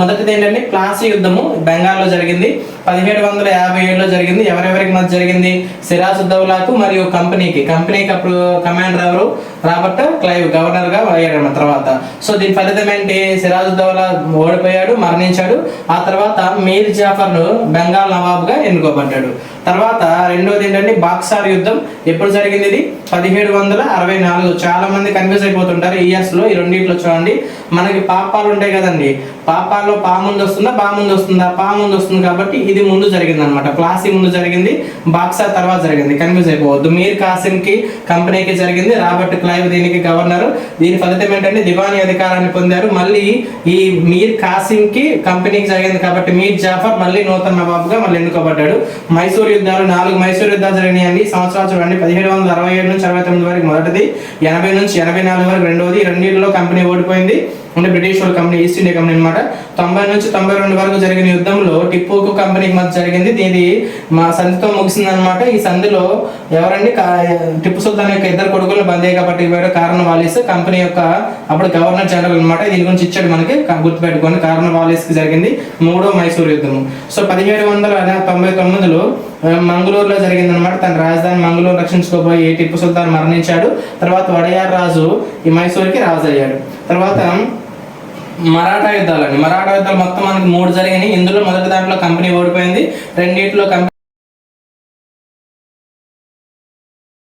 మొదటిది ఏంటంటే ప్లాసీ యుద్ధము బెంగాల్లో జరిగింది 1757లో జరిగింది. ఎవరెవరికి మధ్య జరిగింది? సిరాజుద్దౌలాకు మరియు కంపెనీకి అప్పుడు కమాండర్ ఎవరు? రాబర్ట్ క్లైవ్ గవర్నర్ గా అయ్యాడు తర్వాత. సో దీని ఫలితం ఏంటి? సిరాజుద్దౌలా ఓడిపోయాడు, మరణించాడు. ఆ తర్వాత మీర్ జాఫర్ ను బెంగాల్ నవాబుగా ఎన్నుకోబడ్డాడు. తర్వాత రెండోది ఏంటంటే బాక్సార్ యుద్ధం. ఎప్పుడు జరిగింది? ఇది 1764. చాలా మంది కన్ఫ్యూజ్ అయిపోతుంటారు ఇయర్స్ లో. ఈ రెండింటిలో చూడండి, మనకి పాపాలు ఉంటాయి కదండి, పాపాల్లో పా ముందు వస్తుందా బా ముందు వస్తుందా? పా ముందు వస్తుంది కాబట్టి ఇది ముందు జరిగింది అనమాట. ప్లాసీ ముందు జరిగింది, బాక్సార్ తర్వాత జరిగింది. కన్ఫ్యూజ్ అయిపోవద్దు. మీర్ కాసిం కి కంపెనీకి జరిగింది, రాబర్ట్ క్లైవ్ దీనికి గవర్నర్. దీని ఫలితం ఏంటంటే దివానీ అధికారాన్ని పొందారు. మళ్ళీ ఈ మీర్ కాసిం కి కంపెనీకి జరిగింది కాబట్టి మీర్ జాఫర్ మళ్ళీ నూతన నవాబుగా మళ్ళీ ఎన్నుకోబడ్డాడు. మైసూర్ యుద్ధాలు 4 మైసూర్ యుద్ధాలు జరిగినాయండి. సంవత్సరాలు చూడండి, 1767 నుంచి 69 వరకు మొదటిది, 80 నుంచి 84 వరకు రెండోది. రెండింటిలో కంపెనీ ఓడిపోయింది, అంటే బ్రిటిష్ వాళ్ళ కంపెనీ, ఈస్ట్ ఇండియా కంపెనీ అనమాట. 90 నుంచి 92 వరకు జరిగిన యుద్ధంలో టిప్పుకు కంపెనీకి మధ్య జరిగింది. దీని మా సంధితో ముగిసింది అనమాట. ఈ సంధిలో ఎవరండి? టిప్పు సుల్తాన్ యొక్క ఇద్దరు కొడుకులను బందీగా పట్టుకుపోయాడు కార్నవాలిస్, కంపెనీ యొక్క అప్పుడు గవర్నర్ జనరల్ అనమాట. దీని గురించి ఇచ్చాడు మనకి, గుర్తుపెట్టుకోండి. కార్నవాలిస్ కి జరిగింది మూడో మైసూర్ యుద్ధము. సో 1799లో మంగళూరులో జరిగింది అనమాట. తన రాజధాని మంగళూరు రక్షించుకోబోయి టిప్పు సుల్తాన్ మరణించాడు. తర్వాత వడయార్ రాజు ఈ మైసూర్కి రాజు అయ్యాడు. తర్వాత మరాఠా యుద్ధాలు మొత్తం మనకి 3 జరిగినాయి. ఇందులో మొదటి దాంట్లో కంపెనీ ఓడిపోయింది, రెండింటిలో కంపెనీ